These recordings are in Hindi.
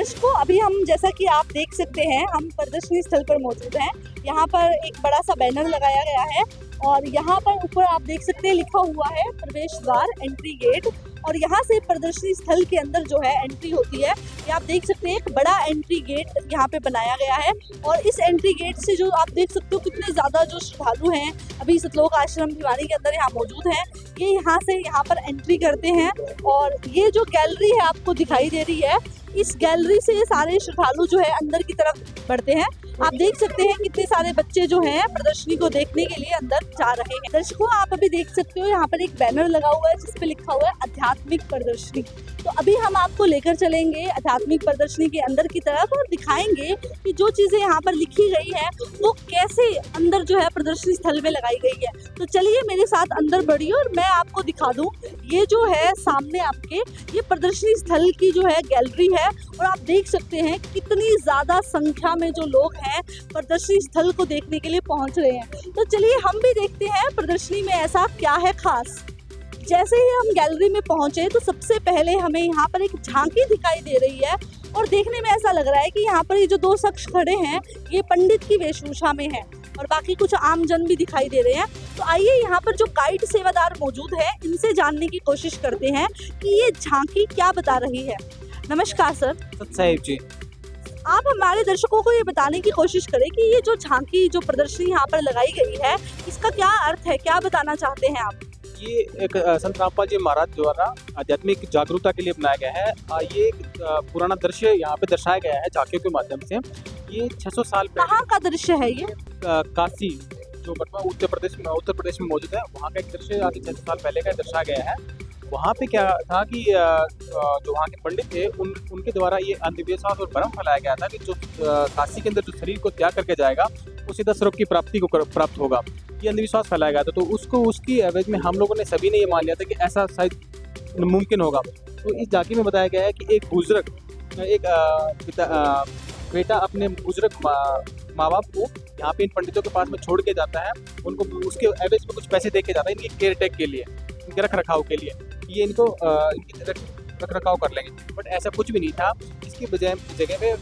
दर्शकों, अभी हम जैसा कि आप देख सकते हैं हम प्रदर्शनी स्थल पर मौजूद हैं। यहाँ पर एक बड़ा सा बैनर लगाया गया है और यहाँ पर ऊपर आप देख सकते हैं लिखा हुआ है प्रवेश द्वार, एंट्री गेट। और यहाँ से प्रदर्शनी स्थल के अंदर जो है एंट्री होती है। ये आप देख सकते हैं एक बड़ा एंट्री गेट यहाँ पे बनाया गया है और इस एंट्री गेट से जो आप देख सकते हो कितने ज़्यादा जो श्रद्धालु हैं अभी सतलोक आश्रम भिवानी के अंदर यहाँ मौजूद हैं, ये यहाँ से यहाँ पर एंट्री करते हैं। और ये जो गैलरी है आपको दिखाई दे रही है, इस गैलरी से ये सारे श्रद्धालु जो है अंदर की तरफ बढ़ते हैं। आप देख सकते हैं कितने सारे बच्चे जो हैं प्रदर्शनी को देखने के लिए अंदर जा रहे हैं। दर्शकों, आप अभी देख सकते हो यहाँ पर एक बैनर लगा हुआ है जिस पे लिखा हुआ है आध्यात्मिक प्रदर्शनी। तो अभी हम आपको लेकर चलेंगे आध्यात्मिक प्रदर्शनी के अंदर की तरफ और दिखाएंगे कि जो चीजें यहाँ पर लिखी गई है वो कैसे अंदर जो है प्रदर्शनी स्थल में लगाई गई है। तो चलिए मेरे साथ अंदर बढ़िए और मैं आपको दिखा दूं। ये जो है सामने आपके ये प्रदर्शनी स्थल की जो है गैलरी है और आप देख सकते हैं कितनी ज्यादा संख्या में जो लोग हैं प्रदर्शनी स्थल को देखने के लिए पहुंच रहे हैं। तो चलिए हम भी देखते हैं प्रदर्शनी में ऐसा क्या है खास। जैसे ही हम गैलरी में पहुंचे तो सबसे पहले हमें यहाँ पर एक झांकी दिखाई दे रही है और देखने में ऐसा लग रहा है कि यहाँ पर ये जो दो शख्स खड़े हैं ये पंडित की वेशभूषा में हैं और बाकी कुछ आम जन भी दिखाई दे रहे हैं। तो आइए यहाँ पर जो गाइड सेवादार मौजूद है इनसे जानने की कोशिश करते हैं कि ये झांकी क्या बता रही है। नमस्कार सर। साहिब जी, आप हमारे दर्शकों को ये बताने की कोशिश करें कि ये जो झांकी जो प्रदर्शनी यहाँ पर लगाई गई है इसका क्या अर्थ है, क्या बताना चाहते हैं आप? ये एक संत रामपाल जी महाराज द्वारा आध्यात्मिक जागरूकता के लिए बनाया गया है। ये एक पुराना दृश्य यहाँ पे दर्शाया गया है झांकियों के माध्यम से। ये 600 साल पहले कहाँ का दृश्य है ये? काशी जो वर्तमान उत्तर प्रदेश में मौजूद है वहाँ का एक दृश्य आज 600 साल पहले का दर्शाया गया है। वहाँ पे क्या था कि जो वहाँ के पंडित थे उनके द्वारा ये अंधविश्वास और भ्रम फैलाया गया था कि जो काशी के अंदर जो शरीर को त्याग करके जाएगा वो सीधा स्वर्ग की प्राप्ति को प्राप्त होगा। ये अंधविश्वास फैलाया गया था। तो उसको उसकी एवज में हम लोगों ने सभी ने ये मान लिया था कि ऐसा शायद मुमकिन होगा। तो इस झांकी में बताया गया है कि एक बुजुर्ग बेटा अपने बुजुर्ग माँ बाप को यहाँ पे इन पंडितों के पास में छोड़ के जाता है। उनको उसके एवज में कुछ पैसे दे के जाता है इनकी केयर टेक के लिए, इनके रख रखाव के लिए, ये इनको इनकी रख रखाव कर लेंगे। बट ऐसा कुछ भी नहीं था। इसकी जगह पे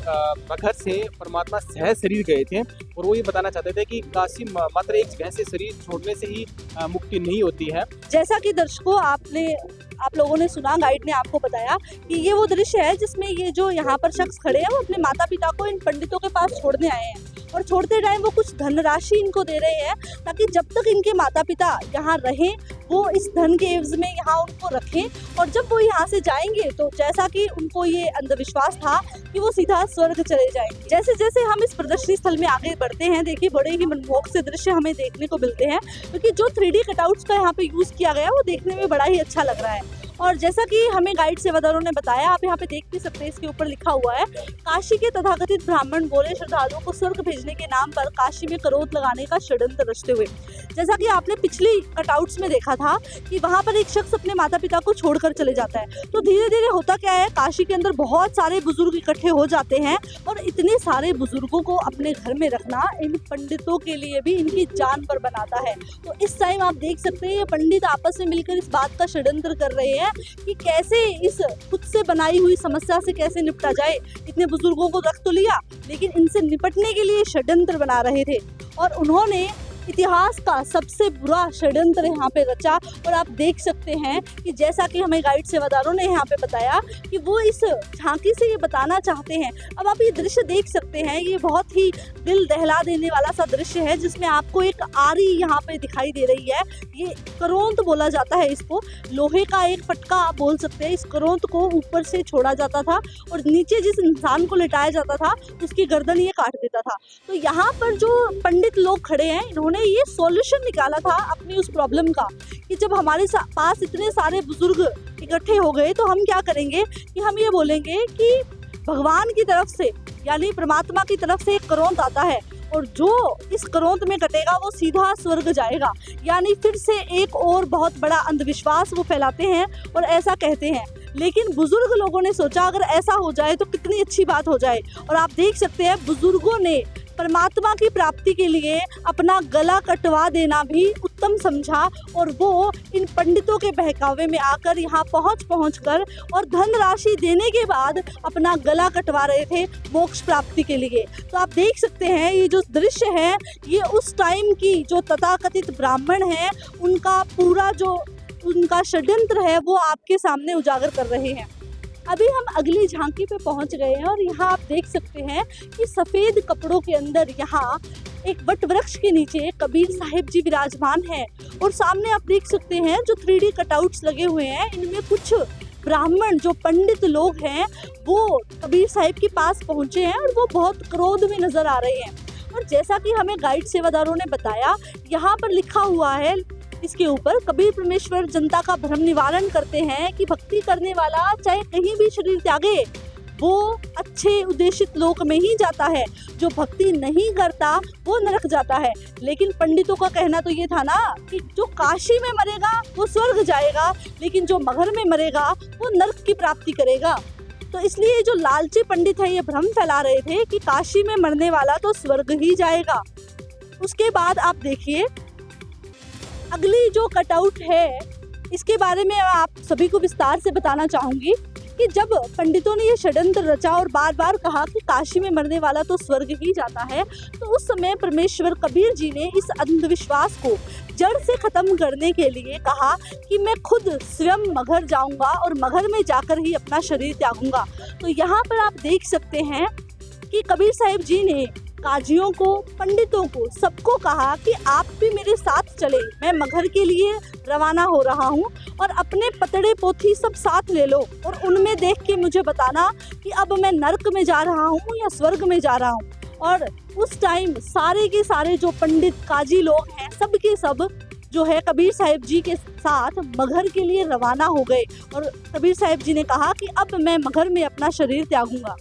घर से परमात्मा सह शरीर गए थे और वो ये बताना चाहते थे कि काशी मात्र एक जगह से शरीर छोड़ने से ही मुक्ति नहीं होती है। जैसा कि दर्शकों आप लोगों ने सुना, गाइड ने आपको बताया कि ये वो दृश्य है जिसमें ये जो यहाँ पर शख्स खड़े हैं वो अपने माता पिता को इन पंडितों के पास छोड़ने आए हैं और छोड़ते टाइम वो कुछ धनराशि इनको दे रहे हैं ताकि जब तक इनके माता पिता यहाँ रहें वो इस धन के एवज में यहाँ उनको रखें और जब वो यहाँ से जाएंगे तो जैसा कि उनको ये अंधविश्वास था कि वो सीधा स्वर्ग चले जाएंगे। जैसे जैसे हम इस प्रदर्शनी स्थल में आगे बढ़ते हैं देखिए बड़े ही मनमोहक से दृश्य हमें देखने को मिलते हैं क्योंकि जो 3D कटआउट्स का यहाँ पे यूज किया गया है वो देखने में बड़ा ही अच्छा लग रहा है। और जैसा कि हमें गाइड सेवादारों ने बताया, आप यहाँ पे देख भी सकते हैं, इसके ऊपर लिखा हुआ है काशी के तथाकथित ब्राह्मण बोले श्रद्धालुओं को स्वर्ग भेजने के नाम पर काशी में करोत लगाने का षड्यंत्र रचते हुए। जैसा कि आपने पिछली कटआउट्स में देखा था कि वहाँ पर एक शख्स अपने माता पिता को छोड़कर चले जाता है। तो धीरे धीरे होता क्या है, काशी के अंदर बहुत सारे बुजुर्ग इकट्ठे हो जाते हैं और इतने सारे बुजुर्गों को अपने घर में रखना इन पंडितों के लिए भी इनकी जान पर बनाता है। तो इस टाइम आप देख सकते हैं ये पंडित आपस में मिलकर इस बात का षड्यंत्र कर रहे हैं कि कैसे इस खुद से बनाई हुई समस्या से कैसे निपटा जाए। इतने बुजुर्गों को रख तो लिया लेकिन इनसे निपटने के लिए षड्यंत्र बना रहे थे और उन्होंने इतिहास का सबसे बुरा षड्यंत्र यहाँ पे रचा। और आप देख सकते हैं कि जैसा कि हमें गाइड सेवादारों ने यहाँ पे बताया कि वो इस झांकी से ये बताना चाहते हैं। अब आप ये दृश्य देख सकते हैं, ये बहुत ही दिल दहला देने वाला सा दृश्य है जिसमें आपको एक आरी यहाँ पे दिखाई दे रही है। ये करोंत बोला जाता है इसको, लोहे का एक फटका आप बोल सकते हैं। इस करोंत को ऊपर से छोड़ा जाता था और नीचे जिस इंसान को लिटाया जाता था उसकी गर्दन ये काट देता था। तो यहाँ पर जो पंडित लोग खड़े हैं इन्होंने ये सॉल्यूशन निकाला था अपनी उस प्रॉब्लम का कि जब हमारे पास इतने सारे बुजुर्ग इकट्ठे हो गए तो हम क्या करेंगे कि हम ये बोलेंगे कि भगवान की तरफ से यानी परमात्मा की तरफ से एक करोंत आता है और जो इस करोंत में कटेगा वो सीधा स्वर्ग जाएगा। यानी फिर से एक और बहुत बड़ा अंधविश्वास वो फैलाते हैं और ऐसा कहते हैं। लेकिन बुजुर्ग लोगों ने सोचा अगर ऐसा हो जाए तो कितनी अच्छी बात हो जाए। और आप देख सकते हैं बुजुर्गों ने परमात्मा की प्राप्ति के लिए अपना गला कटवा देना भी उत्तम समझा और वो इन पंडितों के बहकावे में आकर यहाँ पहुँच कर और धनराशि देने के बाद अपना गला कटवा रहे थे मोक्ष प्राप्ति के लिए। तो आप देख सकते हैं ये जो दृश्य है ये उस टाइम की जो तथाकथित ब्राह्मण हैं उनका पूरा जो उनका षड्यंत्र है वो आपके सामने उजागर कर रहे हैं। अभी हम अगली झांकी पे पहुंच गए हैं और यहाँ आप देख सकते हैं कि सफ़ेद कपड़ों के अंदर यहाँ एक वट वृक्ष के नीचे कबीर साहिब जी विराजमान हैं और सामने आप देख सकते हैं जो 3D कटआउट्स लगे हुए हैं इनमें कुछ ब्राह्मण जो पंडित लोग हैं वो कबीर साहिब के पास पहुँचे हैं और वो बहुत क्रोध में नज़र आ रहे हैं। और जैसा कि हमें गाइड सेवादारों ने बताया यहाँ पर लिखा हुआ है इसके ऊपर कबीर परमेश्वर जनता का भ्रम निवारण करते हैं कि भक्ति करने वाला चाहे कहीं भी शरीर त्यागे वो अच्छे उद्देशित लोक में ही जाता है, जो भक्ति नहीं करता वो नरक जाता है। लेकिन पंडितों का कहना तो ये था ना कि जो काशी में मरेगा वो स्वर्ग जाएगा, लेकिन जो मगहर में मरेगा वो नरक की प्राप्ति करेगा। तो इसलिए जो लालची पंडित है ये भ्रम फैला रहे थे कि काशी में मरने वाला तो स्वर्ग ही जाएगा। उसके बाद आप देखिए अगली जो कटआउट है इसके बारे में आप सभी को विस्तार से बताना चाहूँगी कि जब पंडितों ने ये षड्यंत्र रचा और बार बार कहा कि काशी में मरने वाला तो स्वर्ग ही जाता है, तो उस समय परमेश्वर कबीर जी ने इस अंधविश्वास को जड़ से खत्म करने के लिए कहा कि मैं खुद स्वयं मगहर जाऊंगा और मगहर में जाकर ही अपना शरीर त्यागूंगा। तो यहाँ पर आप देख सकते हैं कि कबीर साहिब जी ने काजियों को, पंडितों को, सबको कहा कि आप भी मेरे साथ चले, मैं मगहर के लिए रवाना हो रहा हूँ और अपने पतड़े पोथी सब साथ ले लो और उनमें देख के मुझे बताना कि अब मैं नरक में जा रहा हूँ या स्वर्ग में जा रहा हूँ। और उस टाइम सारे के सारे जो पंडित काजी लोग हैं सब के सब जो है कबीर साहिब जी के साथ मगहर के लिए रवाना हो गए और कबीर साहिब जी ने कहा कि अब मैं मगहर में अपना शरीर त्यागूंगा।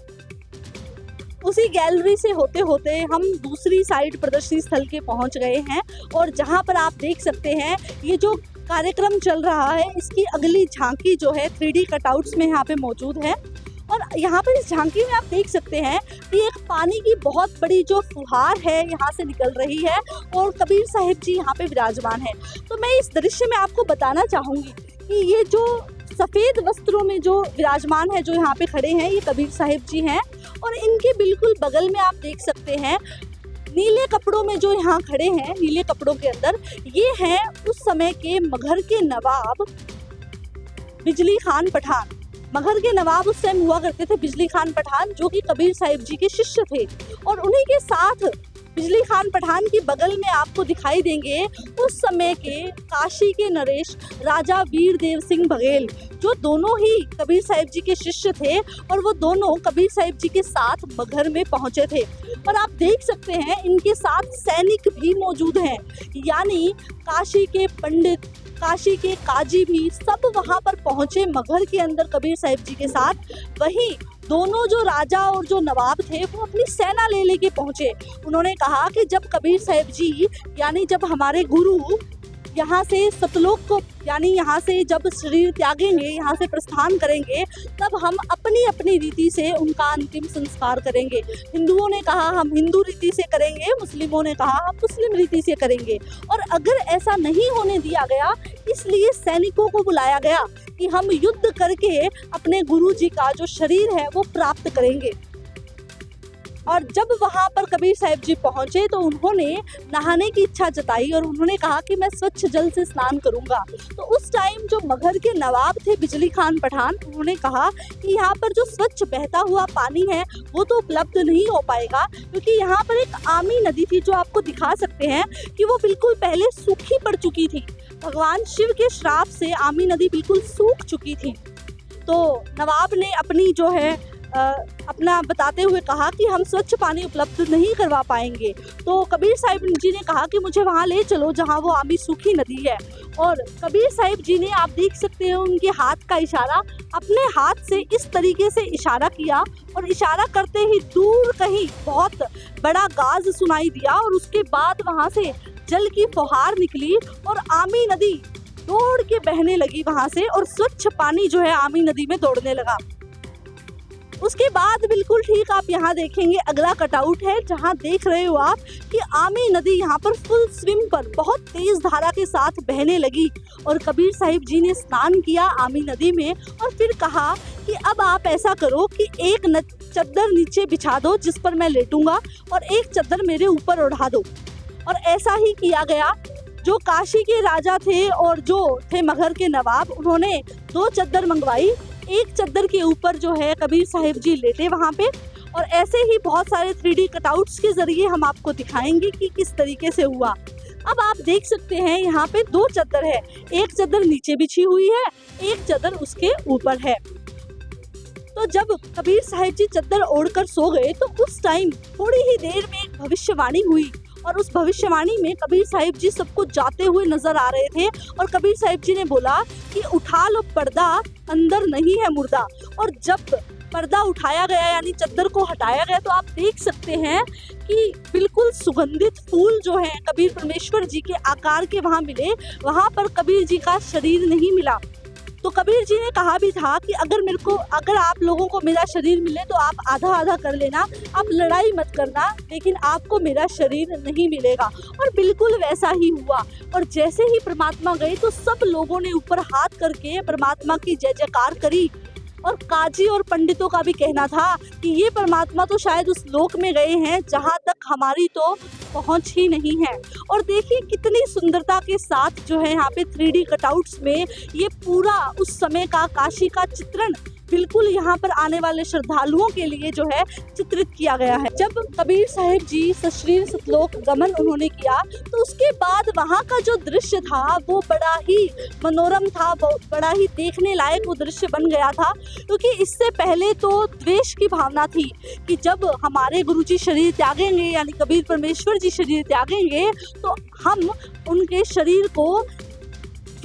उसी गैलरी से होते होते हम दूसरी साइड प्रदर्शनी स्थल के पहुंच गए हैं और जहां पर आप देख सकते हैं ये जो कार्यक्रम चल रहा है इसकी अगली झांकी जो है 3D कटआउट्स में यहाँ पे मौजूद है। और यहाँ पर इस झांकी में आप देख सकते हैं कि एक पानी की बहुत बड़ी जो फुहार है यहाँ से निकल रही है और कबीर साहिब जी यहाँ पे विराजमान है। तो मैं इस दृश्य में आपको बताना चाहूँगी कि ये जो सफ़ेद वस्त्रों में जो विराजमान है जो यहाँ पे खड़े हैं ये कबीर साहिब जी हैं और इनके बिल्कुल बगल में आप देख सकते हैं नीले कपड़ों में जो यहाँ खड़े हैं, नीले कपड़ों के अंदर ये हैं उस समय के मगहर के नवाब बिजली खान पठान। मगहर के नवाब उस टाइम हुआ करते थे बिजली खान पठान जो कि कबीर साहिब जी के शिष्य थे और उन्हीं के साथ बिजली खान पठान की बगल में आपको दिखाई देंगे उस समय के काशी के नरेश राजा वीर देव सिंह बघेल जो दोनों ही कबीर साहिब जी के शिष्य थे और वो दोनों कबीर साहिब जी के साथ मगहर में पहुंचे थे। और आप देख सकते हैं इनके साथ सैनिक भी मौजूद हैं, यानी काशी के पंडित, काशी के काजी भी सब वहां पर पहुंचे मगहर के अंदर कबीर साहिब जी के साथ। वहीं दोनों जो राजा और जो नवाब थे वो अपनी सेना ले लेके पहुंचे। उन्होंने कहा कि जब कबीर साहिब जी यानी जब हमारे गुरु यहाँ से सतलोक को यानी यहाँ से जब शरीर त्यागेंगे, यहाँ से प्रस्थान करेंगे, तब हम अपनी अपनी रीति से उनका अंतिम संस्कार करेंगे। हिंदुओं ने कहा हम हिंदू रीति से करेंगे, मुस्लिमों ने कहा हम मुस्लिम रीति से करेंगे। और अगर ऐसा नहीं होने दिया गया इसलिए सैनिकों को बुलाया गया कि हम युद्ध करके अपने गुरु जी का जो शरीर है वो प्राप्त करेंगे। और जब वहाँ पर कबीर साहिब जी पहुँचे तो उन्होंने नहाने की इच्छा जताई और उन्होंने कहा कि मैं स्वच्छ जल से स्नान करूँगा। तो उस टाइम जो मगहर के नवाब थे बिजली खान पठान, उन्होंने कहा कि यहाँ पर जो स्वच्छ बहता हुआ पानी है वो तो उपलब्ध नहीं हो पाएगा, क्योंकि यहाँ पर एक आमी नदी थी जो आपको दिखा सकते हैं कि वो बिल्कुल पहले सूखी पड़ चुकी थी। भगवान शिव के श्राप से आमी नदी बिल्कुल सूख चुकी थी। तो नवाब ने अपनी जो है अपना बताते हुए कहा कि हम स्वच्छ पानी उपलब्ध नहीं करवा पाएंगे। तो कबीर साहिब जी ने कहा कि मुझे वहाँ ले चलो जहाँ वो आमी सूखी नदी है। और कबीर साहिब जी ने आप देख सकते हैं उनके हाथ का इशारा, अपने हाथ से इस तरीके से इशारा किया और इशारा करते ही दूर कहीं बहुत बड़ा गाज सुनाई दिया और उसके बाद वहाँ से जल की फुहार निकली और आमी नदी दौड़ के बहने लगी वहाँ से और स्वच्छ पानी जो है आमी नदी में दौड़ने लगा। उसके बाद बिल्कुल ठीक आप यहाँ देखेंगे अगला कटआउट है, जहाँ देख रहे हो आप कि आमी नदी यहाँ पर फुल स्विम पर बहुत तेज धारा के साथ बहने लगी और कबीर साहिब जी ने स्नान किया आमी नदी में और फिर कहा कि अब आप ऐसा करो कि एक चद्दर नीचे बिछा दो जिस पर मैं लेटूंगा और एक चद्दर मेरे ऊपर ओढ़ा दो। और ऐसा ही किया गया। जो काशी के राजा थे और जो थे मगहर के नवाब, उन्होंने 2 चद्दर मंगवाई। एक चद्दर के ऊपर जो है कबीर साहिब जी लेटे वहाँ पे, और ऐसे ही बहुत सारे 3D कटआउट्स के जरिए हम आपको दिखाएंगे कि किस तरीके से हुआ। अब आप देख सकते हैं यहाँ पे 2 चद्दर है, एक चद्दर नीचे बिछी हुई है, एक चद्दर उसके ऊपर है। तो जब कबीर साहिब जी चद्दर ओढ़कर सो गए तो उस टाइम थोड़ी ही देर में एक भविष्यवाणी हुई और उस भविष्यवाणी में कबीर साहिब जी सबको जाते हुए नजर आ रहे थे और कबीर साहिब जी ने बोला कि उठा लो पर्दा, अंदर नहीं है मुर्दा। और जब पर्दा उठाया गया यानी चद्दर को हटाया गया तो आप देख सकते हैं कि बिल्कुल सुगंधित फूल जो हैं कबीर परमेश्वर जी के आकार के वहाँ मिले, वहाँ पर कबीर जी का शरीर नहीं मिला। तो कबीर जी ने कहा भी था कि अगर आप लोगों को मेरा शरीर मिले तो आप आधा आधा कर लेना, आप लड़ाई मत करना, लेकिन आपको मेरा शरीर नहीं मिलेगा। और बिल्कुल वैसा ही हुआ। और जैसे ही परमात्मा गए तो सब लोगों ने ऊपर हाथ करके परमात्मा की जय जयकार करी। और काजी और पंडितों का भी कहना था कि ये परमात्मा तो शायद उस लोक में गए हैं जहाँ तक हमारी तो पहुँच ही नहीं है। और देखिए कितनी सुंदरता के साथ जो है यहाँ पे 3D कटआउट्स में ये पूरा उस समय का काशी का चित्रण बिल्कुल यहाँ पर आने वाले श्रद्धालुओं के लिए जो है चित्रित किया गया है। जब कबीर साहिब जी सशरीर सतलोक गमन उन्होंने किया तो उसके बाद वहाँ का जो दृश्य था वो बड़ा ही मनोरम था, बड़ा ही देखने लायक वो दृश्य बन गया था। क्योंकि इससे पहले तो द्वेष की भावना थी कि जब हमारे गुरुजी शरीर त्यागेंगे यानी कबीर परमेश्वर जी शरीर त्यागेंगे तो हम उनके शरीर को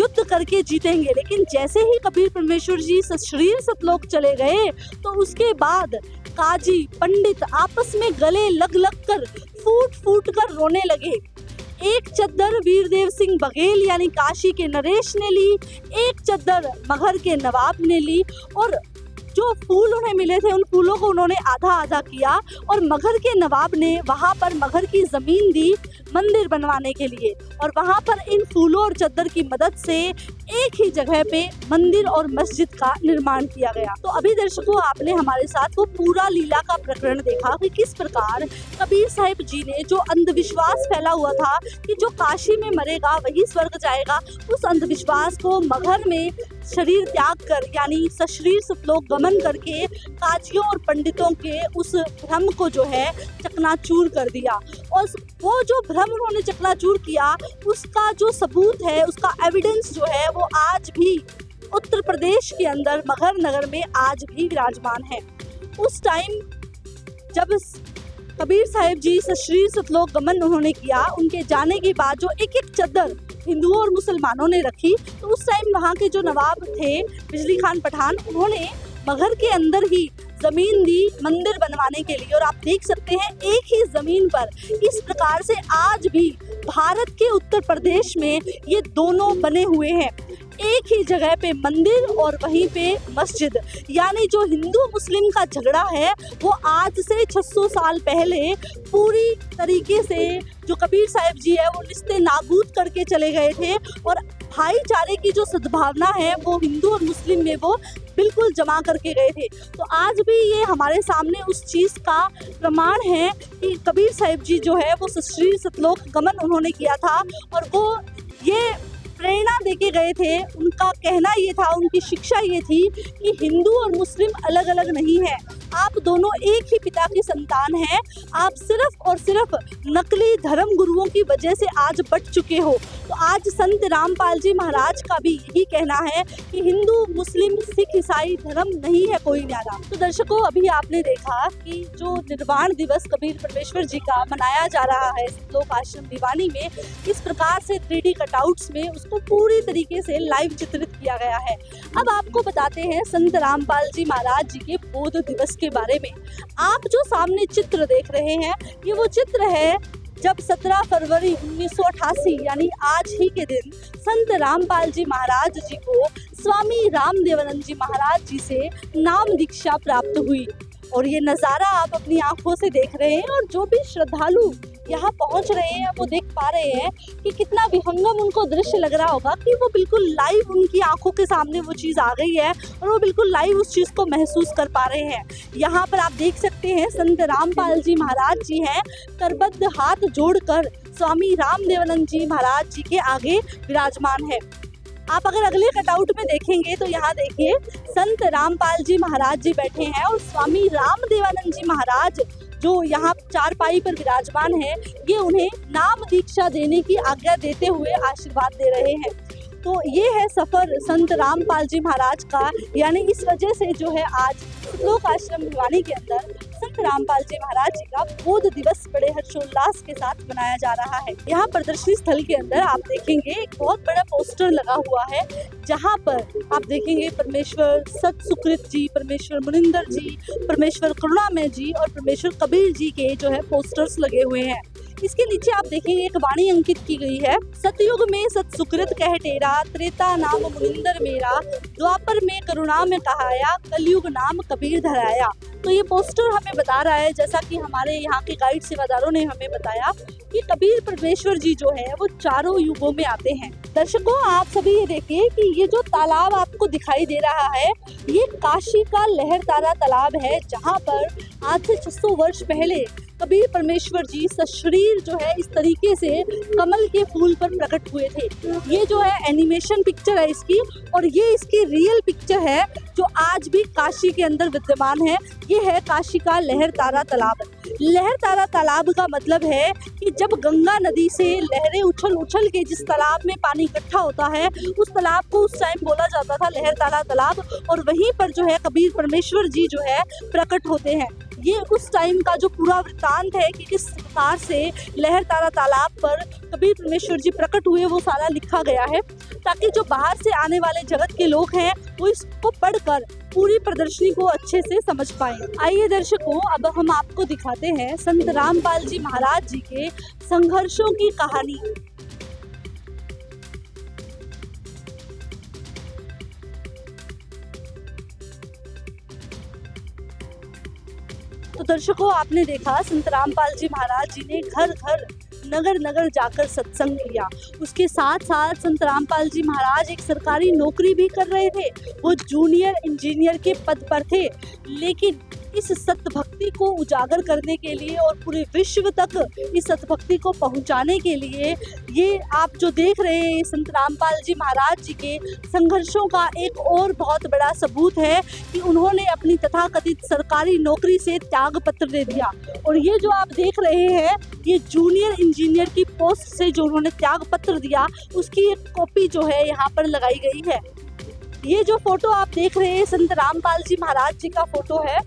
युद्ध करके जीतेंगे। लेकिन जैसे ही कबीर परमेश्वर जी सशरीर सतलोक चले गए तो उसके बाद काजी पंडित आपस में गले लग कर फूट फूट कर रोने लगे। एक चद्दर वीरदेव सिंह बघेल यानी काशी के नरेश ने ली, एक चद्दर मगहर के नवाब ने ली और जो फूल उन्हें मिले थे उन फूलों को उन्होंने आधा आधा किया और मगहर के नवाब ने वहाँ पर मगहर की जमीन दी मंदिर बनवाने के लिए। और वहाँ पर इन फूलों और चद्दर की मदद से एक ही जगह पे मंदिर और मस्जिद का निर्माण किया गया। तो अभी दर्शकों आपने हमारे साथ वो पूरा लीला का प्रकरण देखा कि किस प्रकार कबीर साहिब जी ने जो अंधविश्वास फैला हुआ था कि जो काशी में मरेगा वही स्वर्ग जाएगा, उस अंधविश्वास को मगहर में शरीर त्याग कर यानी सशरीर सतलोक गमन करके काजियों और पंडितों के उस भ्रम को जो है चकनाचूर कर दिया। और वो जो भ्रम उन्होंने चकनाचूर किया उसका जो सबूत है, उसका एविडेंस जो है वो आज भी उत्तर प्रदेश के अंदर मगहर नगर में आज भी विराजमान है। उस टाइम जब कबीर साहिब जी सशरीर सतलोक गमन उन्होंने किया, उनके जाने के बाद जो एक एक चद्दर हिंदुओं और मुसलमानों ने रखी, तो उस टाइम वहाँ के जो नवाब थे बिजली खान पठान, उन्होंने मगहर के अंदर ही जमीन दी मंदिर बनवाने के लिए। और आप देख सकते हैं एक ही जमीन पर इस प्रकार से आज भी भारत के उत्तर प्रदेश में ये दोनों बने हुए हैं, एक ही जगह पे मंदिर और वहीं पे मस्जिद। यानी जो हिंदू मुस्लिम का झगड़ा है वो आज से 600 साल पहले पूरी तरीके से जो कबीर साहिब जी है वो रिश्ते नाबूद करके चले गए थे और भाईचारे की जो सद्भावना है वो हिंदू और मुस्लिम में वो बिल्कुल जमा करके गए थे। तो आज भी ये हमारे सामने उस चीज़ का प्रमाण है कि कबीर साहिब जी जो है वो सशरीर सतलोक गमन उन्होंने किया था और वो ये प्रेरणा देके गए थे। उनका कहना ये था, उनकी शिक्षा ये थी कि हिंदू और मुस्लिम अलग अलग नहीं है, आप दोनों एक ही पिता की संतान हैं। आप सिर्फ और सिर्फ नकली धर्म गुरुओं की वजह से आज बट चुके हो। तो आज संत रामपाल जी महाराज का भी यही कहना है कि हिंदू मुस्लिम सिख ईसाई धर्म नहीं है कोई न्यारा। तो दर्शकों अभी आपने देखा कि जो निर्वाण दिवस कबीर परमेश्वर जी का मनाया जा रहा है सतलोक आश्रम दीवानी में, इस प्रकार से 3D कटआउट्स में उसको पूरी तरीके से लाइव चित्रित किया गया है। अब आपको बताते हैं संत रामपाल जी महाराज जी के बोध दिवस के बारे में। आप जो सामने चित्र देख रहे हैं ये वो चित्र है जब 17 फरवरी 1988 यानी आज ही के दिन संत रामपाल जी महाराज जी को स्वामी रामदेवानंद जी महाराज जी से नाम दीक्षा प्राप्त हुई। और ये नज़ारा आप अपनी आंखों से देख रहे हैं और जो भी श्रद्धालु यहाँ पहुँच रहे हैं वो देख पा रहे हैं कि कितना विहंगम उनको दृश्य लग रहा होगा कि वो बिल्कुल लाइव उनकी आंखों के सामने वो चीज़ आ गई है और वो बिल्कुल लाइव उस चीज़ को महसूस कर पा रहे हैं। यहाँ पर आप देख सकते हैं संत रामपाल जी महाराज जी हैं, करबद्ध हाथ जोड़कर स्वामी रामदेवानंद जी महाराज जी के आगे विराजमान है। आप अगर अगले कटआउट में देखेंगे तो यहाँ देखिए संत रामपाल जी महाराज जी बैठे हैं और स्वामी रामदेवानंद जी महाराज जो यहाँ चारपाई पर विराजमान है, ये उन्हें नाम दीक्षा देने की आज्ञा देते हुए आशीर्वाद दे रहे हैं। तो ये है सफर संत रामपाल जी महाराज का, यानी इस वजह से जो है आज सतलोक आश्रम भिवानी के अंदर संत रामपाल जी महाराज जी का बोध दिवस बड़े हर्षोल्लास के साथ मनाया जा रहा है। यहाँ प्रदर्शनी स्थल के अंदर आप देखेंगे एक बहुत बड़ा पोस्टर लगा हुआ है, जहाँ पर आप देखेंगे परमेश्वर सत सुकृत जी, परमेश्वर मुनिंदर जी, परमेश्वर करुणामय जी और परमेश्वर कबीर जी के जो है पोस्टर्स लगे हुए हैं। इसके नीचे आप देखेंगे एक वाणी अंकित की गई है, सतयुग में सत सुकृत कह टेरा, त्रेता नाम मुनिंदर मेरा, द्वापर में करुणा में कहाया, कलयुग नाम कबीर धराया। तो ये पोस्टर हमें बता रहा है, जैसा कि हमारे यहाँ के गाइड सेवादारों ने हमें बताया, कि कबीर परमेश्वर जी जो है वो चारों युगों में आते हैं। दर्शकों आप सभी ये देखिए कि ये जो तालाब आपको दिखाई दे रहा है, ये काशी का लहरतारा तालाब है, जहाँ पर आज से 600 वर्ष पहले कबीर परमेश्वर जी सशरीर जो है इस तरीके से कमल के फूल पर प्रकट हुए थे। ये जो है एनिमेशन पिक्चर है इसकी, और ये इसकी रियल पिक्चर है जो आज भी काशी के अंदर विद्यमान है। ये है काशी का लहरतारा तालाब। लहरतारा तालाब का मतलब है कि जब गंगा नदी से लहरें उछल उछल के जिस तालाब में पानी इकट्ठा होता है, उस तालाब को उस टाइम बोला जाता था लहरतारा तालाब, और वहीं पर जो है कबीर परमेश्वर जी जो है प्रकट होते हैं। ये उस टाइम का जो पूरा वृत्तांत है कि किस प्रकार से लहरतारा तालाब पर कबीर परमेश्वर जी प्रकट हुए, वो सारा लिखा गया है, ताकि जो बाहर से आने वाले जगत के लोग हैं वो इसको पढ़कर पूरी प्रदर्शनी को अच्छे से समझ पाएं। आइए दर्शकों, अब हम आपको दिखाते हैं संत रामपाल जी महाराज जी के संघर्षों की कहानी। तो दर्शकों आपने देखा संत रामपाल जी महाराज जी ने घर घर नगर नगर जाकर सत्संग किया। उसके साथ साथ संत रामपाल जी महाराज एक सरकारी नौकरी भी कर रहे थे। वो जूनियर इंजीनियर के पद पर थे, लेकिन इस सतभक्ति को उजागर करने के लिए और पूरे विश्व तक इस सतभक्ति को पहुंचाने के लिए ये आप जो देख रहे हैं संत रामपाल जी महाराज जी के संघर्षों का एक और बहुत बड़ा सबूत है कि उन्होंने अपनी तथाकथित सरकारी नौकरी से त्याग पत्र दे दिया। और ये जो आप देख रहे हैं, ये जूनियर इंजीनियर की पोस्ट से जो उन्होंने त्याग पत्र दिया, उसकी एक कॉपी जो है यहाँ पर लगाई गई है। ये जो फोटो आप देख रहे हैं संत रामपाल जी महाराज जी का फोटो है,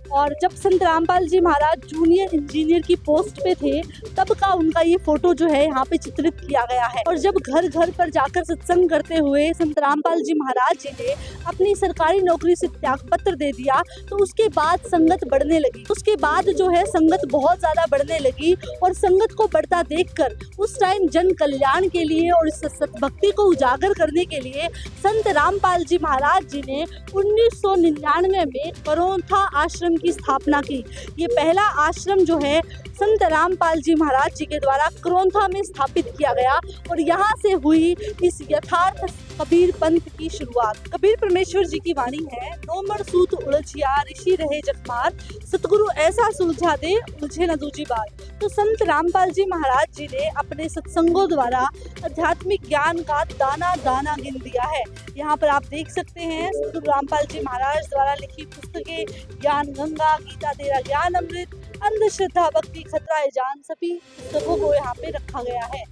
और जब संत रामपाल जी महाराज जूनियर इंजीनियर की पोस्ट पे थे तब का उनका ये फोटो जो है यहाँ पे चित्रित किया गया है। और जब घर घर पर जाकर सत्संग करते हुए संत रामपाल जी महाराज जी ने अपनी सरकारी नौकरी से त्यागपत्र दे दिया, तो उसके बाद संगत बढ़ने लगी। उसके बाद जो है संगत बहुत ज्यादा बढ़ने लगी, और संगत को बढ़ता देखकर उस टाइम जन कल्याण के लिए और इस सतभक्ति को उजागर करने के लिए संत रामपाल जी महाराज जी ने 1999 में करोंथा आश्रम की स्थापना की। ये पहला आश्रम जो है संत रामपाल जी महाराज जी के द्वारा करोंथा में स्थापित किया गया, और यहाँ से हुई इस यथार्थ कबीर पंथ की शुरुआत। कबीर परमेश्वर जी की वाणी है, नोमर सूत उलझिया ऋषि रहे जगमार, सतगुरु ऐसा सुलझा दे उलझे न दूजी बार। तो संत रामपाल जी महाराज जी ने अपने सत्संगों द्वारा आध्यात्मिक ज्ञान का दाना दाना गिन दिया है। यहाँ पर आप देख सकते हैं संत रामपाल जी महाराज द्वारा लिखी पुस्तकें ज्ञान गंगा, गीता तेरा ज्ञान अमृत, अंधश्रद्धा भक्ति खतरा है जान, सभी पुस्तकों को यहाँ पे रखा गया है।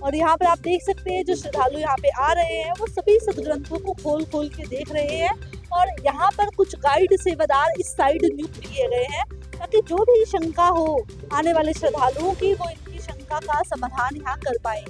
और यहाँ पर आप देख सकते हैं जो श्रद्धालु यहाँ पे आ रहे हैं वो सभी सदग्रंथों को खोल खोल के देख रहे हैं, और यहाँ पर कुछ गाइड सेवादार इस साइड नियुक्त किए गए हैं, ताकि जो भी शंका हो आने वाले श्रद्धालुओं की, वो इनकी शंका का समाधान यहाँ कर पाए।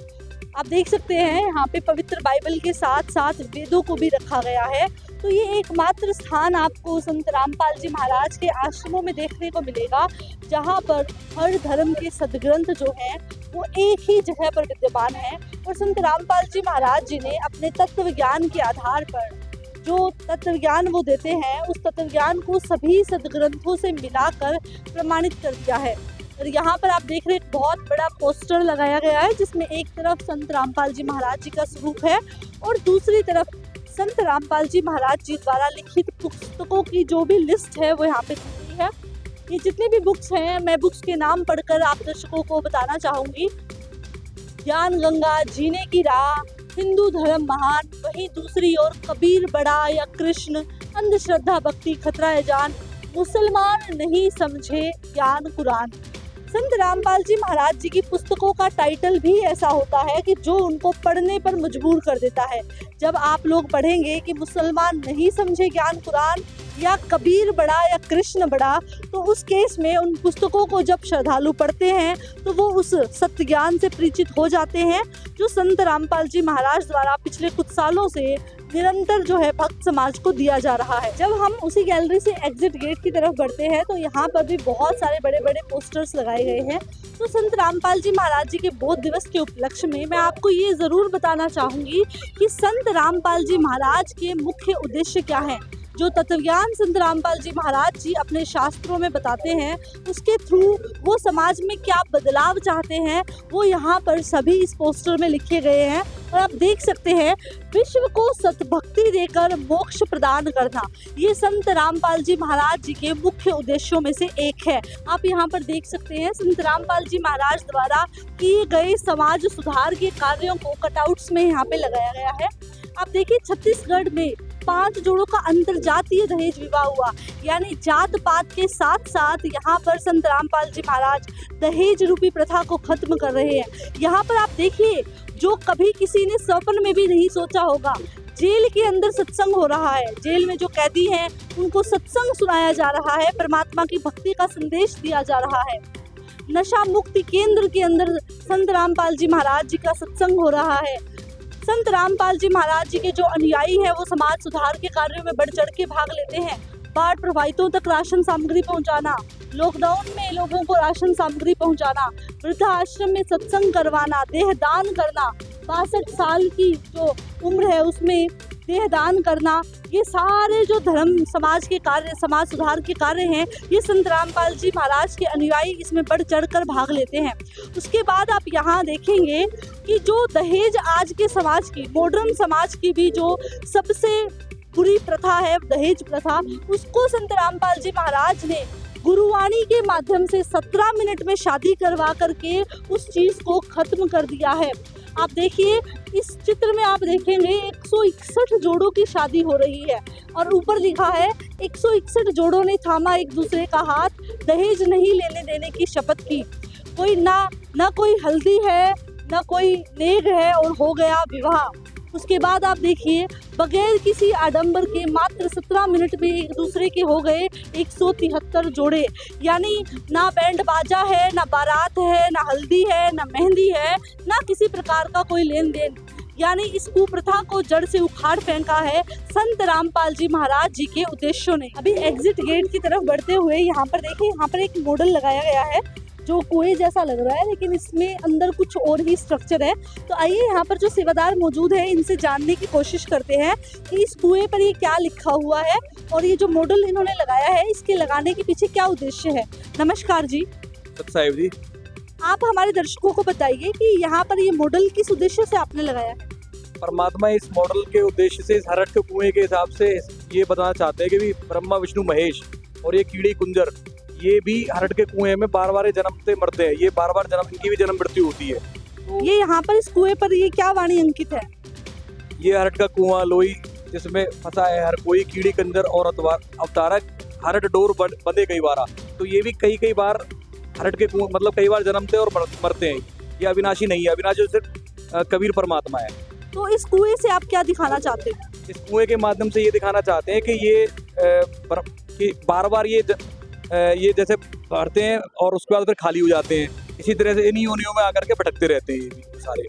आप देख सकते हैं यहाँ पे पवित्र बाइबल के साथ साथ वेदों को भी रखा गया है। तो ये एकमात्र स्थान आपको संत रामपाल जी महाराज के आश्रमों में देखने को मिलेगा, जहाँ पर हर धर्म के सदग्रंथ जो हैं वो एक ही जगह पर विद्यमान है। और संत रामपाल जी महाराज जी ने अपने तत्व ज्ञान के आधार पर जो तत्व ज्ञान वो देते हैं उस तत्व ज्ञान को सभी सदग्रंथों से मिलाकर प्रमाणित कर दिया है। और यहाँ पर आप देख रहे हैं एक बहुत बड़ा पोस्टर लगाया गया है जिसमें एक तरफ संत रामपाल जी महाराज जी का स्वरूप है और दूसरी तरफ संत रामपाल जी महाराज जी द्वारा लिखित पुस्तकों की जो भी लिस्ट है वो यहाँ पे दी गई है। ये जितनी भी बुक्स हैं मैं बुक्स के नाम पढ़कर आप दर्शकों को बताना चाहूँगी। ज्ञान गंगा, जीने की राह, हिंदू धर्म महान, वहीं दूसरी ओर कबीर बड़ा या कृष्ण, अंधश्रद्धा भक्ति खतरा है जान, मुसलमान नहीं समझे ज्ञान कुरान। संत रामपाल जी महाराज जी की पुस्तकों का टाइटल भी ऐसा होता है कि जो उनको पढ़ने पर मजबूर कर देता है। जब आप लोग पढ़ेंगे कि मुसलमान नहीं समझे ज्ञान कुरान या कबीर बड़ा या कृष्ण बड़ा, तो उस केस में उन पुस्तकों को जब श्रद्धालु पढ़ते हैं तो वो उस सत्य ज्ञान से परिचित हो जाते हैं जो संत रामपाल जी महाराज द्वारा पिछले कुछ सालों से निरंतर जो है भक्त समाज को दिया जा रहा है। जब हम उसी गैलरी से एग्जिट गेट की तरफ बढ़ते हैं तो यहाँ पर भी बहुत सारे बड़े बड़े पोस्टर्स लगाए गए हैं। तो संत रामपाल जी महाराज जी के बोध दिवस के उपलक्ष्य में मैं आपको ये ज़रूर बताना चाहूँगी कि संत रामपाल जी महाराज के मुख्य उद्देश्य क्या हैं। जो तत्वज्ञान संत रामपाल जी महाराज जी अपने शास्त्रों में बताते हैं उसके थ्रू वो समाज में क्या बदलाव चाहते हैं वो यहाँ पर सभी इस पोस्टर में लिखे गए हैं। और आप देख सकते हैं, विश्व को सतभक्ति देकर मोक्ष प्रदान करना, ये संत रामपाल जी महाराज जी के मुख्य उद्देश्यों में से एक है। आप यहाँ पर देख सकते हैं संत रामपाल जी महाराज द्वारा किए गए समाज सुधार के कार्यों को कटआउट्स में यहाँ पे लगाया गया है। आप देखिए छत्तीसगढ़ में 5 जोड़ों का अंतरजातीय दहेज विवाह हुआ, यानी जात पात के साथ साथ यहाँ पर संत रामपाल जी महाराज दहेज रूपी प्रथा को खत्म कर रहे हैं। यहाँ पर आप देखिए, जो कभी किसी ने सपन में भी नहीं सोचा होगा, जेल के अंदर सत्संग हो रहा है। जेल में जो कैदी हैं उनको सत्संग सुनाया जा रहा है, परमात्मा की भक्ति का संदेश दिया जा रहा है। नशा मुक्ति केंद्र के अंदर संत रामपाल जी महाराज जी का सत्संग हो रहा है। संत रामपाल जी महाराज जी के जो अनुयायी हैं वो समाज सुधार के कार्यों में बढ़ चढ़ के भाग लेते हैं। बाढ़ प्रभावितों तक राशन सामग्री पहुंचाना, लॉकडाउन में लोगों को राशन सामग्री पहुंचाना, वृद्धाश्रम में सत्संग करवाना, देहदान करना, 62 साल की जो उम्र है उसमें देहदान करना, ये सारे जो धर्म समाज के कार्य, समाज सुधार के कार्य हैं, ये संत रामपाल जी महाराज के अनुयायी इसमें बढ़ चढ़ कर भाग लेते हैं। उसके बाद आप यहाँ देखेंगे कि जो दहेज आज के समाज की, मॉडर्न समाज की भी जो सबसे बुरी प्रथा है दहेज प्रथा, उसको संत रामपाल जी महाराज ने गुरुवाणी के माध्यम से 17 मिनट में शादी करवा करके उस चीज़ को खत्म कर दिया है। आप देखिए, इस चित्र में आप देखेंगे 161 जोड़ों की शादी हो रही है और ऊपर लिखा है 161 जोड़ों ने थामा एक दूसरे का हाथ, दहेज नहीं लेने देने की शपथ की। कोई ना कोई हल्दी है, ना कोई नेग है और हो गया विवाह। उसके बाद आप देखिए, बगैर किसी आडंबर के मात्र 17 मिनट में एक दूसरे के हो गए 173 जोड़े। यानी ना बैंड बाजा है, ना बारात है, ना हल्दी है, ना मेहंदी है, ना किसी प्रकार का कोई लेन देन। यानी इस कुप्रथा को जड़ से उखाड़ फेंका है संत रामपाल जी महाराज जी के उद्देश्यों ने। अभी एग्जिट गेट की तरफ बढ़ते हुए यहाँ पर देखिए, यहाँ पर एक मॉडल लगाया गया है जो कुएं जैसा लग रहा है, लेकिन इसमें अंदर कुछ और ही स्ट्रक्चर है। तो आइए यहाँ पर जो सेवादार मौजूद है इनसे जानने की कोशिश करते हैं कि इस कुएं पर ये क्या लिखा हुआ है और ये जो मॉडल इन्होंने लगाया है इसके लगाने के पीछे क्या उद्देश्य है। नमस्कार जी। साहिब जी, आप हमारे दर्शकों को बताइए कि यहाँ पर ये मॉडल किस उद्देश्य से आपने लगाया है। परमात्मा इस मॉडल के उद्देश्य से इस हरट के कुएं के हिसाब से ये बताना चाहते हैं कि भी ब्रह्मा विष्णु महेश और ये कीड़ी कुंजर, ये भी हरट के कुएं में बार बार जन्मते मरते हैं। ये बार बार जन्म, इनकी भी जन्म मृत्यु होती है। तो ये यहाँ पर इस कुएं पर ये क्या वाणी अंकित है। ये हरट का कुआं लोई जिसमें फंसा है हर कोई, कीड़ी कंजर और अवतारक हरट डोर बंधे कई बार। तो ये भी कई बार हरट के कुएं मतलब कई बार जन्मते और मरते हैं। ये अविनाशी नहीं है, अविनाशी सिर्फ कबीर परमात्मा है। तो इस कुएं से आप क्या दिखाना चाहते हैं। इस कुएं के माध्यम से ये दिखाना चाहते हैं कि ये बार बार ये जैसे भरते हैं और उसके बाद फिर खाली हो जाते हैं। इसी तरह से इन्हीं योनियों में आकर के भटकते रहते हैं ये भी सारे।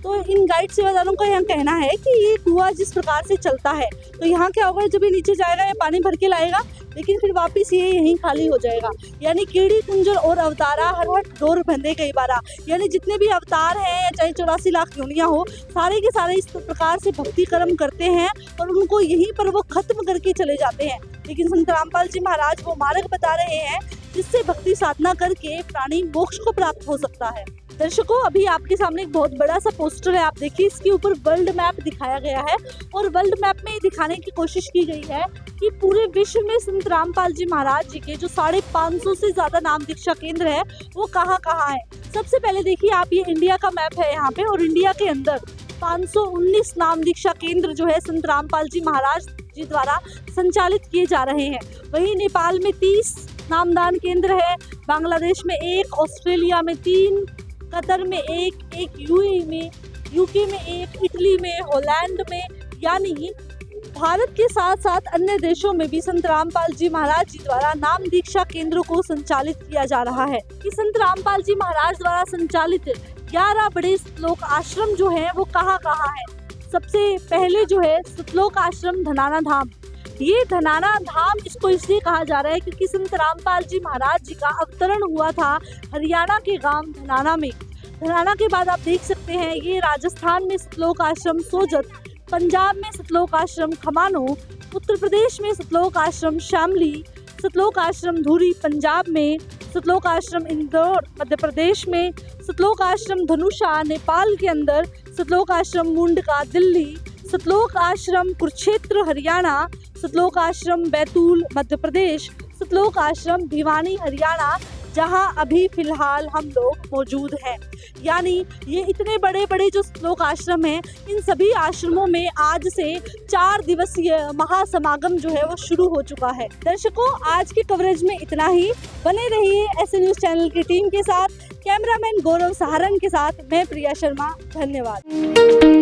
तो इन गाइड सेवादारों का यहाँ कहना है कि ये कुआं जिस प्रकार से चलता है तो यहाँ क्या होगा, जब ये नीचे जाएगा या पानी भर के लाएगा लेकिन फिर वापस ये यहीं खाली हो जाएगा। यानी कीड़ी कुंजर और अवतारा हर हट डोर बंधे कई बारा, यानी जितने भी अवतार हैं चाहे 84 लाख योनियाँ हो, सारे के सारे इस प्रकार से भक्ति कर्म करते हैं और उनको यहीं पर वो खत्म करके चले जाते हैं। लेकिन संत रामपाल जी महाराज वो मार्ग बता रहे हैं जिससे भक्ति साधना करके प्राणी मोक्ष को प्राप्त हो सकता है। दर्शकों, अभी आपके सामने एक बहुत बड़ा सा पोस्टर है, आप देखिए इसके ऊपर वर्ल्ड मैप दिखाया गया है और वर्ल्ड मैप में ये दिखाने की कोशिश की गई है कि पूरे विश्व में संत रामपाल जी महाराज जी के जो 550 से ज्यादा नाम दीक्षा केंद्र है वो कहाँ कहाँ है। सबसे पहले देखिए आप, ये इंडिया का मैप है यहाँ पे, और इंडिया के अंदर 519 नाम दीक्षा केंद्र जो है संत रामपाल जी महाराज जी द्वारा संचालित किए जा रहे हैं। वहीं नेपाल में 30 नामदान केंद्र है, बांग्लादेश में 1, ऑस्ट्रेलिया में 3, कतर में 1, यूके में 1, इटली में, हॉलैंड में, यानी भारत के साथ साथ अन्य देशों में भी संत रामपाल जी महाराज जी द्वारा नाम दीक्षा केंद्रों को संचालित किया जा रहा है। कि संत रामपाल जी महाराज द्वारा संचालित 11 बड़े श्लोक आश्रम जो हैं वो कहाँ कहाँ है। सबसे पहले जो है सतलोक आश्रम धनाना धाम। ये धनाना धाम इसको इसलिए कहा जा रहा है क्योंकि संत रामपाल जी महाराज जी का अवतरण हुआ था हरियाणा के गांव धनाना में। धनाना के बाद आप देख सकते हैं ये राजस्थान में सतलोक आश्रम सोजत, पंजाब में सतलोक आश्रम खमानो, उत्तर प्रदेश में सतलोक आश्रम शामली, सतलोक आश्रम धुरी पंजाब में, सतलोक आश्रम इंदौर मध्य प्रदेश में, सतलोक आश्रम धनुषा नेपाल के अंदर, सतलोक आश्रम मुंडका दिल्ली, सतलोक आश्रम कुरुक्षेत्र हरियाणा, सतलोक आश्रम बैतूल मध्य प्रदेश, सतलोक आश्रम भिवानी हरियाणा, जहां अभी फिलहाल हम लोग मौजूद हैं। यानी ये इतने बड़े बड़े जो सतलोक आश्रम हैं, इन सभी आश्रमों में आज से 4 दिवसीय महासमागम जो है वो शुरू हो चुका है। दर्शकों, आज के कवरेज में इतना ही। बने रहिए ऐसे न्यूज़ चैनल की टीम के साथ। कैमरामैन गौरव सहारन के साथ मैं प्रिया शर्मा। धन्यवाद।